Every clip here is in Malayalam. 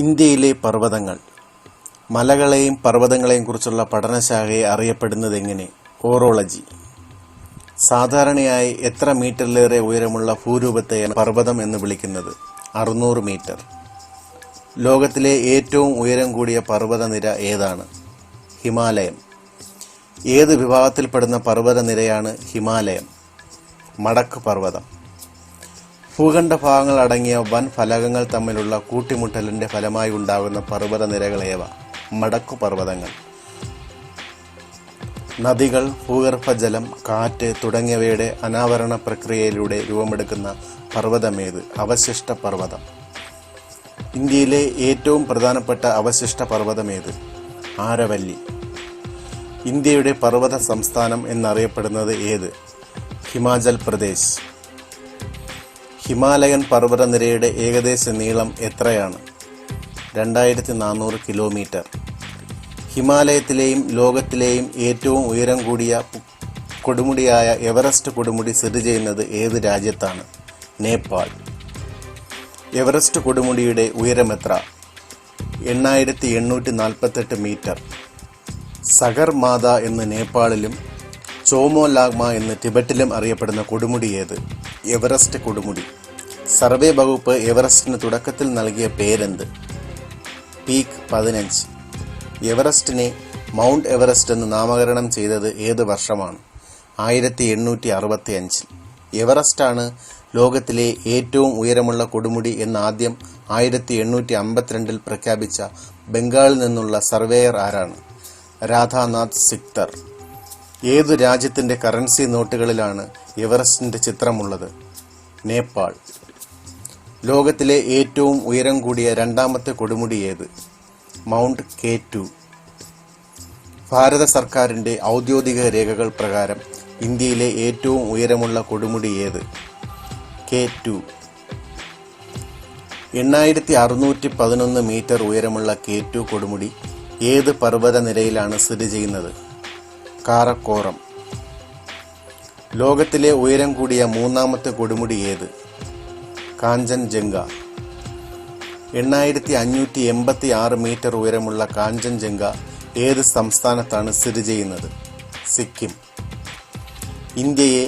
ഇന്ത്യയിലെ പർവ്വതങ്ങൾ. മലകളെയും പർവ്വതങ്ങളെയും കുറിച്ചുള്ള പഠനശാഖയെ അറിയപ്പെടുന്നതെങ്ങനെ? ഓറോളജി. സാധാരണയായി എത്ര മീറ്ററിലേറെ ഉയരമുള്ള ഭൂരൂപത്തെയാണ് പർവ്വതം എന്ന് വിളിക്കുന്നത്? 600 മീറ്റർ. ലോകത്തിലെ ഏറ്റവും ഉയരം കൂടിയ പർവ്വതനിര ഏതാണ്? ഹിമാലയം. ഏത് വിഭാഗത്തിൽപ്പെടുന്ന പർവ്വതനിരയാണ് ഹിമാലയം? മടക്ക് പർവ്വതം. ഭൂഖണ്ഡഭാഗങ്ങൾ അടങ്ങിയ വൻ ഫലകങ്ങൾ തമ്മിലുള്ള കൂട്ടിമുട്ടലിന്റെ ഫലമായി ഉണ്ടാകുന്ന പർവ്വതനിരകളേവ? മടക്കു പർവ്വതങ്ങൾ. നദികൾ, ഭൂഗർഭജലം, കാറ്റ് തുടങ്ങിയവയുടെ അനാവരണ പ്രക്രിയയിലൂടെ രൂപമെടുക്കുന്ന പർവ്വതമേത്? അവശിഷ്ട പർവ്വതം. ഇന്ത്യയിലെ ഏറ്റവും പ്രധാനപ്പെട്ട അവശിഷ്ട പർവ്വതമേത്? ആരവല്ലി. ഇന്ത്യയുടെ പർവ്വത സംസ്ഥാനം എന്നറിയപ്പെടുന്നത് ഏത്? ഹിമാചൽ പ്രദേശ്. ഹിമാലയൻ പർവ്വതനിരയുടെ ഏകദേശ നീളം എത്രയാണ്? 2400 കിലോമീറ്റർ. ഹിമാലയത്തിലെയും ലോകത്തിലെയും ഏറ്റവും ഉയരം കൂടിയ കൊടുമുടിയായ എവറസ്റ്റ് കൊടുമുടി സ്ഥിതി ചെയ്യുന്നത് ഏത് രാജ്യത്താണ്? നേപ്പാൾ. എവറസ്റ്റ് കൊടുമുടിയുടെ ഉയരമെത്ര? 8848 മീറ്റർ. സഗർ മാത എന്ന് നേപ്പാളിലും ചോമോ ലാഗ്മ എന്ന് ടിബറ്റിലും അറിയപ്പെടുന്ന കൊടുമുടി ഏത്? എവറസ്റ്റ് കൊടുമുടി. സർവേ വകുപ്പ് എവറസ്റ്റിന് തുടക്കത്തിൽ നൽകിയ പേരെന്ത്? പീക്ക് 15. എവറസ്റ്റിനെ മൗണ്ട് എവറസ്റ്റ് എന്ന് നാമകരണം ചെയ്തത് ഏത് വർഷമാണ്? 1865. എവറസ്റ്റാണ് ലോകത്തിലെ ഏറ്റവും ഉയരമുള്ള കൊടുമുടി എന്ന് ആദ്യം 1852 പ്രഖ്യാപിച്ച ബംഗാളിൽ നിന്നുള്ള സർവേയർ ആരാണ്? രാധാനാഥ് സിക്തർ. ഏതു രാജ്യത്തിന്റെ കറൻസി നോട്ടുകളിലാണ് എവറസ്റ്റിന്റെ ചിത്രമുള്ളത്? നേപ്പാൾ. ലോകത്തിലെ ഏറ്റവും ഉയരം കൂടിയ രണ്ടാമത്തെ കൊടുമുടി ഏത്? Mount K2. ഭാരത സർക്കാരിന്റെ ഔദ്യോഗിക രേഖകൾ പ്രകാരം ഇന്ത്യയിലെ ഏറ്റവും ഉയരമുള്ള കൊടുമുടി ഏത്? K2. 8611 മീറ്റർ ഉയരമുള്ള K2 കൊടുമുടി ഏത് പർവ്വതനിരയിലാണ് സ്ഥിതി ചെയ്യുന്നത്? കാറക്കോറം. ലോകത്തിലെ ഉയരം കൂടിയ മൂന്നാമത്തെ കൊടുമുടി ഏത്? കാഞ്ചൻജംഗ. 8586 മീറ്റർ ഉയരമുള്ള കാഞ്ചൻജംഗ ഏത് സംസ്ഥാനത്താണ് സ്ഥിതി ചെയ്യുന്നത്? സിക്കിം. ഇന്ത്യയെ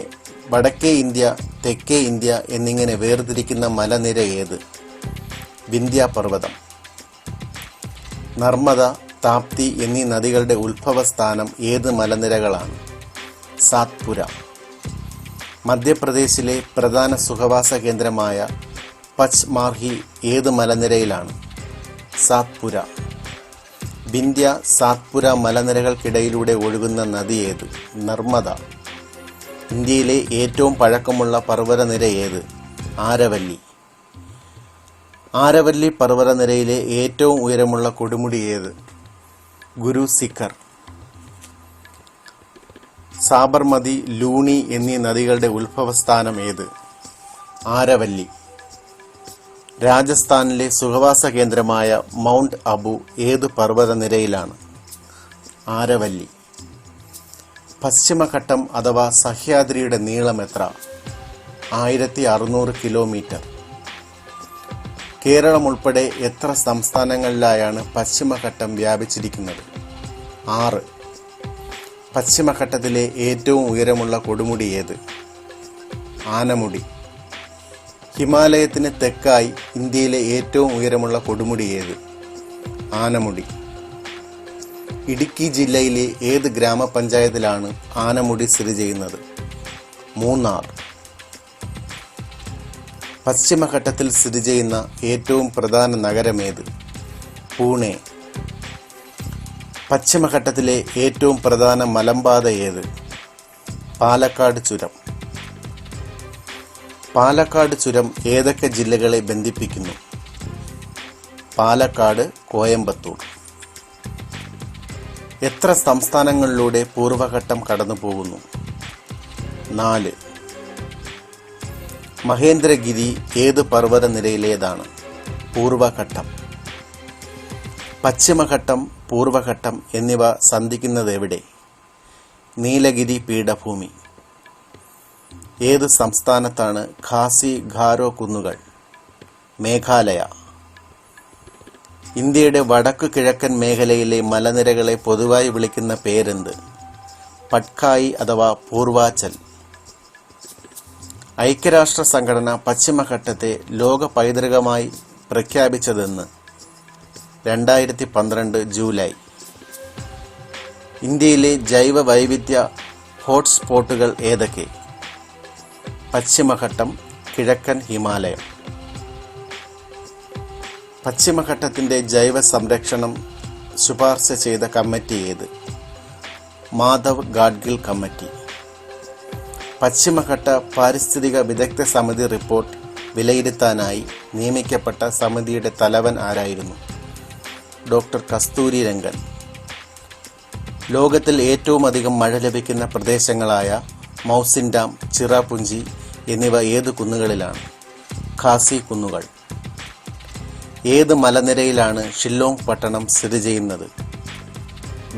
വടക്കേ ഇന്ത്യ, തെക്കേ ഇന്ത്യ എന്നിങ്ങനെ വേർതിരിക്കുന്ന മലനിര ഏത്? വിന്ധ്യാപർവ്വതം. നർമ്മദ, താപ്തി എന്നീ നദികളുടെ ഉത്ഭവസ്ഥാനം ഏത് മലനിരകളാണ്? സാത്പുര. മധ്യപ്രദേശിലെ പ്രധാന സുഖവാസ കേന്ദ്രമായ പച്മാർഹി ഏത് മലനിരയിലാണ്? സാത്പുര. വിന്ധ്യ, സാത്പുര മലനിരകൾക്കിടയിലൂടെ ഒഴുകുന്ന നദി ഏത്? നർമ്മദ. ഇന്ത്യയിലെ ഏറ്റവും പഴക്കമുള്ള പർവ്വതനിര ഏത്? ആരവല്ലി. ആരവല്ലി പർവ്വതനിരയിലെ ഏറ്റവും ഉയരമുള്ള കൊടുമുടി ഏത്? ഗുരു ശിഖർ. സാബർമതി, ലൂണി എന്നീ നദികളുടെ ഉത്ഭവസ്ഥാനം ഏത്? ആരവല്ലി. രാജസ്ഥാനിലെ സുഖവാസ കേന്ദ്രമായ മൗണ്ട് അബു ഏത് പർവ്വതനിരയിലാണ്? ആരവല്ലി. പശ്ചിമഘട്ടം അഥവാ സഹ്യാദ്രിയുടെ നീളം എത്ര? 1600 കിലോമീറ്റർ. കേരളം ഉൾപ്പെടെ എത്ര സംസ്ഥാനങ്ങളിലായാണ് പശ്ചിമഘട്ടം വ്യാപിച്ചിരിക്കുന്നത്? 6. പശ്ചിമഘട്ടത്തിലെ ഏറ്റവും ഉയരമുള്ള കൊടുമുടി ഏത്? ആനമുടി. ഹിമാലയത്തിന് തെക്കായി ഇന്ത്യയിലെ ഏറ്റവും ഉയരമുള്ള കൊടുമുടി ഏത്? ആനമുടി. ഇടുക്കി ജില്ലയിലെ ഏത് ഗ്രാമപഞ്ചായത്തിലാണ് ആനമുടി സ്ഥിതി ചെയ്യുന്നത്? മൂന്നാർ. പശ്ചിമഘട്ടത്തിൽ സ്ഥിതി ചെയ്യുന്ന ഏറ്റവും പ്രധാന നഗരമേത്? പൂനെ. പശ്ചിമഘട്ടത്തിലെ ഏറ്റവും പ്രധാന മലമ്പാത ഏത്? പാലക്കാട് ചുരം. പാലക്കാട് ചുരം ഏതൊക്കെ ജില്ലകളെ ബന്ധിപ്പിക്കുന്നു? പാലക്കാട്, കോയമ്പത്തൂർ. എത്ര സംസ്ഥാനങ്ങളിലൂടെ പൂർവഘട്ടം കടന്നു പോകുന്നു? 4. മഹേന്ദ്രഗിരി ഏത് പർവ്വതനിരയിലേതാണ്? പൂർവഘട്ടം. പശ്ചിമഘട്ടം, പൂർവഘട്ടം എന്നിവ സന്ധിക്കുന്നത് എവിടെ? നീലഗിരി പീഠഭൂമി. ഏത് സംസ്ഥാനത്താണ് ഖാസി ഗാരോ കുന്നുകൾ? മേഘാലയ. ഇന്ത്യയുടെ വടക്കു കിഴക്കൻ മേഖലയിലെ മലനിരകളെ പൊതുവായി വിളിക്കുന്ന പേരെന്ത്? പട്കായി അഥവാ പൂർവാചൽ. ഐക്യരാഷ്ട്ര സംഘടന പശ്ചിമഘട്ടത്തെ ലോക പൈതൃകമായി പ്രഖ്യാപിച്ചതെന്ന്? 2012 ജൂലൈ. ഇന്ത്യയിലെ ജൈവ വൈവിധ്യ ഹോട്ട്സ്പോട്ടുകൾ ഏതൊക്കെ? പശ്ചിമഘട്ടം, കിഴക്കൻ ഹിമാലയം. പശ്ചിമഘട്ടത്തിൻ്റെ ജൈവ സംരക്ഷണം ശുപാർശ ചെയ്ത കമ്മിറ്റി ഏത്? മാധവ് ഗാഡ്ഗിൽ കമ്മിറ്റി. പശ്ചിമഘട്ട പാരിസ്ഥിതിക വിദഗ്ധ സമിതി റിപ്പോർട്ട് വിലയിരുത്താനായി നിയമിക്കപ്പെട്ട സമിതിയുടെ തലവൻ ആരായിരുന്നു? ഡോക്ടർ കസ്തൂരി രംഗൻ. ലോകത്തിൽ ഏറ്റവും അധികം മഴ ലഭിക്കുന്ന പ്രദേശങ്ങളായ മൗസിൻ ഡാം, ചിറാപുഞ്ചി എന്നിവ ഏത് കുന്നുകളിലാണ്? ഖാസി കുന്നുകൾ. ഏത് മലനിരയിലാണ് ഷില്ലോങ് പട്ടണം സ്ഥിതി ചെയ്യുന്നത്?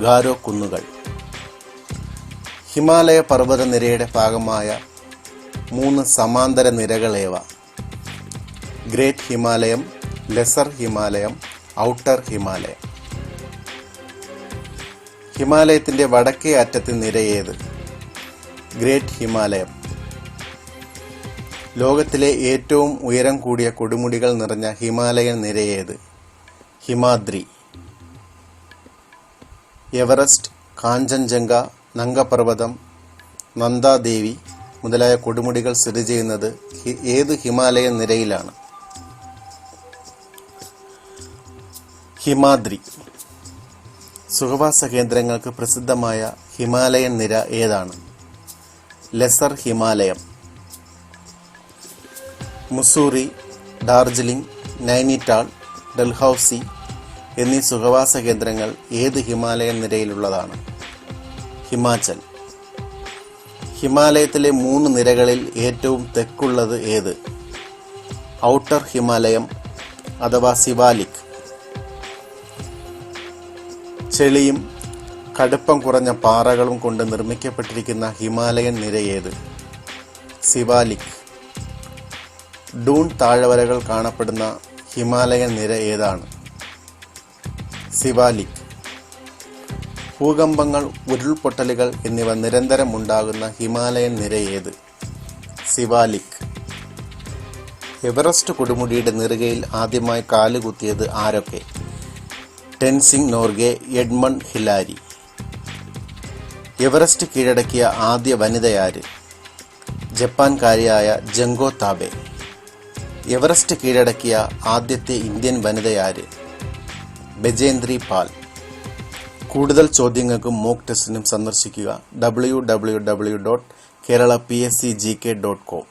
ഗാരോ കുന്നുകൾ. ഹിമാലയ പർവ്വതനിരയുടെ ഭാഗമായ 3 സമാന്തര നിരകളേവ? ഗ്രേറ്റ് ഹിമാലയം, ലെസർ ഹിമാലയം, ഔട്ടർ ഹിമാലയം. ഹിമാലയത്തിൻ്റെ വടക്കേ അറ്റത്തെ നിര ഏത്? ഗ്രേറ്റ് ഹിമാലയം. ലോകത്തിലെ ഏറ്റവും ഉയരം കൂടിയ കൊടുമുടികൾ നിറഞ്ഞ ഹിമാലയൻ നിരയേത്? ഹിമാദ്രി. എവറസ്റ്റ്, കാഞ്ചൻജംഗ, നംഗപർവ്വതം, നന്ദാദേവി മുതലായ കൊടുമുടികൾ സ്ഥിതി ചെയ്യുന്നത് ഏത് ഹിമാലയൻ നിരയിലാണ്? ഹിമാദ്രി. സുഖവാസ കേന്ദ്രങ്ങൾക്ക് പ്രസിദ്ധമായ ഹിമാലയൻ നിര ഏതാണ്? ലെസർ ഹിമാലയം. മുസൂറി, ഡാർജിലിംഗ്, നൈനിറ്റാൾ, ഡൽഹൌസി എന്നീ സുഖവാസ കേന്ദ്രങ്ങൾ ഏത് ഹിമാലയൻ നിരയിലുള്ളതാണ്? ഹിമാചൽ. ഹിമാലയത്തിലെ 3 നിരകളിൽ ഏറ്റവും തെക്കുള്ളത് ഏത്? ഔട്ടർ ഹിമാലയം അഥവാ സിവാലിക്. ചെളിയും കടുപ്പം കുറഞ്ഞ പാറകളും കൊണ്ട് നിർമ്മിക്കപ്പെട്ടിരിക്കുന്ന ഹിമാലയൻ നിര ഏത്? സിവാലിക്. ഡൂൺ താഴ്വരകൾ കാണപ്പെടുന്ന ഹിമാലയൻ നിര ഏതാണ്? സിവാലിക്. ഭൂകമ്പങ്ങൾ, ഉരുൾപൊട്ടലുകൾ എന്നിവ നിരന്തരം ഉണ്ടാകുന്ന ഹിമാലയൻ നിര ഏത്? സിവാലിക്. എവറസ്റ്റ് കൊടുമുടിയുടെ നെറുകയിൽ ആദ്യമായി കാലുകുത്തിയത് ആരൊക്കെ? Tenzing Norgay, Edmund Hillary. Everest കീഴടക്കിയ ആദ്യ വനിതയാര്? ജപ്പാൻകാരിയായ ജംഗോ താബെ. എവറസ്റ്റ് കീഴടക്കിയ ആദ്യത്തെ ഇന്ത്യൻ വനിതയാര്? ബജേന്ദ്രി പാൽ. കൂടുതൽ ചോദ്യങ്ങൾക്കും മോക്ക് ടെസ്റ്റിനും സന്ദർശിക്കുക www.keralapscgk.com.